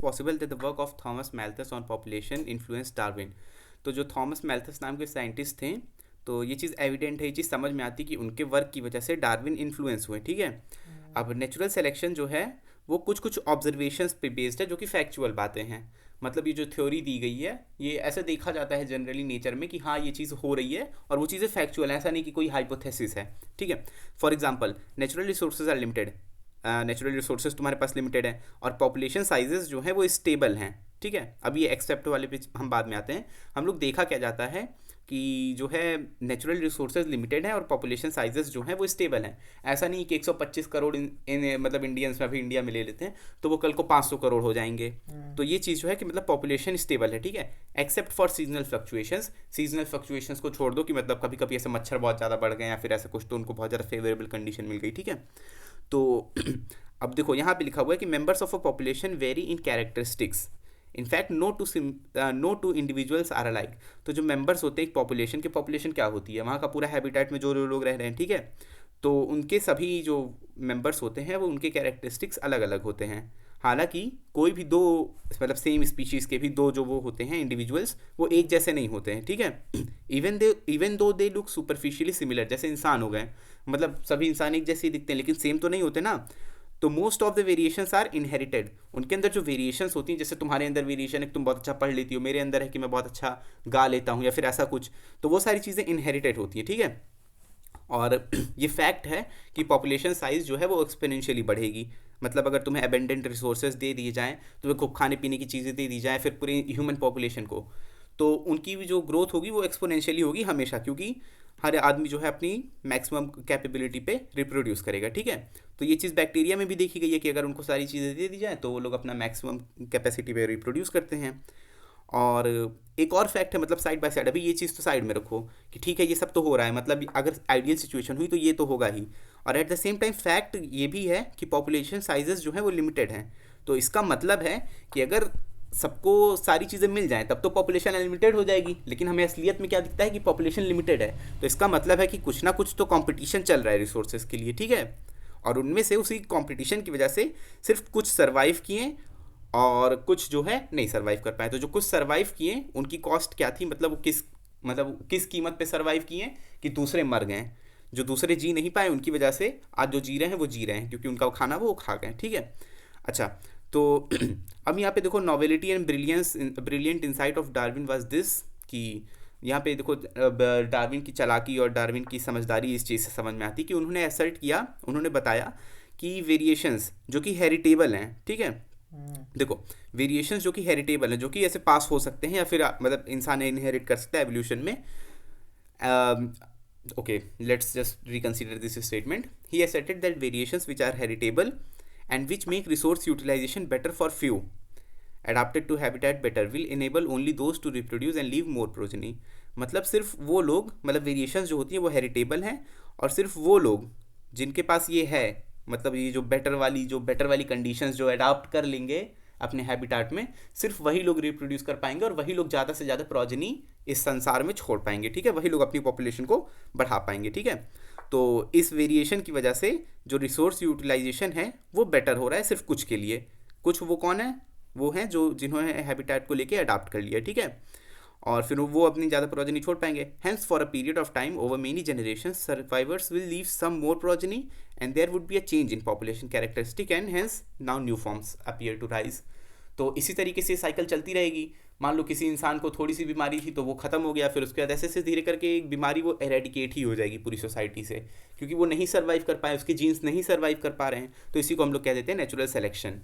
Possible that the work of Thomas Malthus on population influence Darwin. तो जो Thomas मैल्थस नाम के साइंटिस्ट थे, तो ये चीज़ एविडेंट है, ये चीज़ समझ में आती कि उनके वर्क की वजह से डार्विन इन्फ्लुएंस हुए, ठीक है। अब नेचुरल सिलेक्शन जो है वो कुछ कुछ ऑब्जर्वेशंस पे बेस्ड है, जो कि फैक्चुअल बातें हैं। मतलब ये जो थ्योरी दी गई है, ये ऐसे देखा जाता है जनरली नेचर में कि हाँ ये चीज़ हो रही है और वो चीज़ें फैक्चुअल है, ऐसा नहीं कि कोई हाइपोथेसिस है, ठीक है। For example, natural resources are limited, natural resources तुम्हारे पास लिमिटेड है और पॉपुलेशन साइजेस जो है वो स्टेबल हैं, ठीक है। अब ये एक्सेप्ट वाले पे हम बाद में आते हैं। हम लोग देखा क्या जाता है कि जो है नेचुरल रिसोर्सेज लिमिटेड है और पॉपुलेशन साइजेस जो हैं वो स्टेबल हैं। ऐसा नहीं कि 125 करोड़ मतलब इंडियंस में अभी इंडिया में ले लेते हैं तो वो कल को 500 करोड़ हो जाएंगे। तो ये चीज़ जो है कि मतलब पॉपुलेशन स्टेबल है, ठीक है, except for seasonal fluctuations. Seasonal fluctuations को छोड़ दो कि मतलब कभी कभी ऐसे मच्छर बहुत ज़्यादा बढ़ गए या फिर ऐसा कुछ, तो उनको बहुत ज़्यादा फेवरेबल कंडीशन मिल गई, ठीक है। तो अब देखो यहाँ पे लिखा हुआ है कि members of a population vary in characteristics, in fact no two individuals are alike. तो जो मेंबर्स होते हैं एक पॉपुलेशन के, पॉपुलेशन क्या होती है, वहाँ का पूरा हैबिटेट में जो लोग रह रहे हैं, ठीक है, तो उनके सभी जो मेंबर्स होते हैं वो उनके कैरेक्टरिस्टिक्स अलग अलग होते हैं। हालांकि कोई भी दो मतलब सेम स्पीशीज़ के भी दो जो वो होते हैं इंडिविजुअल्स, वो एक जैसे नहीं होते हैं, ठीक है। Even though they look superficially similar, जैसे इंसान हो गए, मतलब सभी इंसान एक जैसे ही दिखते हैं लेकिन सेम तो नहीं होते ना। तो most of the variations are inherited. उनके अंदर जो वेरिएशंस होती हैं, जैसे तुम्हारे अंदर वेरिएशन है कि तुम बहुत अच्छा पढ़ लेती हो, मेरे अंदर है कि मैं बहुत अच्छा गा लेता हूँ या फिर ऐसा कुछ, तो वो सारी चीज़ें इनहेरिटेड होती हैं, ठीक है। और ये फैक्ट है कि पॉपुलेशन साइज़ जो है वो एक्सपोनेंशियली बढ़ेगी। मतलब अगर तुम्हें अबेंडेंट रिसोर्सेज दे दिए जाएँ, तुम्हें खूब खाने पीने की चीज़ें दे दी जाएँ फिर पूरी ह्यूमन पॉपुलेशन को, तो उनकी भी जो ग्रोथ होगी वो एक्सपोनेंशियली होगी हमेशा, क्योंकि हर आदमी जो है अपनी मैक्सिमम कैपेबिलिटी पे रिप्रोड्यूस करेगा, ठीक है। तो ये चीज़ बैक्टीरिया में भी देखी गई है कि अगर उनको सारी चीज़ें दे दी जाए तो वो लोग अपना मैक्सिमम कैपेसिटी पे रिप्रोड्यूस करते हैं। और एक और फैक्ट है, मतलब साइड बाय साइड, अभी ये चीज़ तो साइड में रखो कि ठीक है ये सब तो हो रहा है, मतलब अगर आइडियल सिचुएशन हुई तो ये तो होगा ही। और at the same time fact ये भी है कि पॉपुलेशन साइजेस जो है वो लिमिटेड हैं। तो इसका मतलब है कि अगर सबको सारी चीज़ें मिल जाएं तब तो पॉपुलेशन अनलिमिटेड हो जाएगी, लेकिन हमें असलियत में क्या दिखता है कि पॉपुलेशन लिमिटेड है। तो इसका मतलब है कि कुछ ना कुछ तो कंपटीशन चल रहा है रिसोर्सेज के लिए, ठीक है। और उनमें से उसी कंपटीशन की वजह से सिर्फ कुछ सर्वाइव किए और कुछ जो है नहीं सर्वाइव कर पाए। तो जो कुछ सर्वाइव किए उनकी कॉस्ट क्या थी, मतलब वो किस कीमत पे सर्वाइव किए कि दूसरे मर गए। जो दूसरे जी नहीं पाए उनकी वजह से आज जो जी रहे हैं वो जी रहे हैं, क्योंकि उनका खाना वो खा गए, ठीक है। अच्छा, तो अब यहाँ पे देखो novelty and brilliant insight of Darwin was this, कि यहाँ पे देखो डार्विन की चालाकी और डार्विन की समझदारी इस चीज़ से समझ में आती कि उन्होंने असर्ट किया, उन्होंने बताया कि वेरिएशंस जो कि हेरिटेबल हैं, ठीक है। देखो वेरिएशंस जो कि हेरिटेबल हैं, जो कि ऐसे पास हो सकते हैं या फिर मतलब इंसान इनहेरिट कर सकता है एवोल्यूशन में। Okay, let's just reconsider this statement. He asserted that variations which are heritable and which make resource utilization better for few adapted to habitat better will enable only those to reproduce and leave more progeny। मतलब सिर्फ वो लोग, मतलब variations जो होती हैं वो heritable हैं और सिर्फ वो लोग जिनके पास ये है, मतलब ये जो बेटर वाली कंडीशंस जो अडाप्ट कर लेंगे अपने हैबिटाट में, सिर्फ वही लोग रिप्रोड्यूस कर पाएंगे और वही लोग ज़्यादा से ज़्यादा प्रोजनी इस संसार में छोड़ पाएंगे, ठीक है। वही लोग अपनी पॉपुलेशन को बढ़ा पाएंगे, ठीक है। तो इस वेरिएशन की वजह से जो रिसोर्स यूटिलाइजेशन है वो बेटर हो रहा है सिर्फ कुछ के लिए। कुछ वो कौन है, वो हैं जो जिन्होंने हैबिटेट को लेके अडाप्ट कर लिया, ठीक है। और फिर वो अपनी ज़्यादा प्रोजनी छोड़ पाएंगे। Hence for a period of time over many generation survivors will leave some more progeny and there would be a change in population characteristic and hence now new forms appear to rise. तो इसी तरीके से cycle चलती रहेगी। मान लो किसी इंसान को थोड़ी सी बीमारी थी तो वो ख़त्म हो गया, फिर उसके बाद ऐसे ऐसे धीरे करके एक बीमारी वो एरेडिकेट ही हो जाएगी पूरी सोसाइटी से, क्योंकि वो नहीं सर्वाइव कर पाए, उसके जीन्स नहीं सर्वाइव कर पा रहे हैं। तो इसी को हम लोग कह देते हैं नेचुरल सेलेक्शन।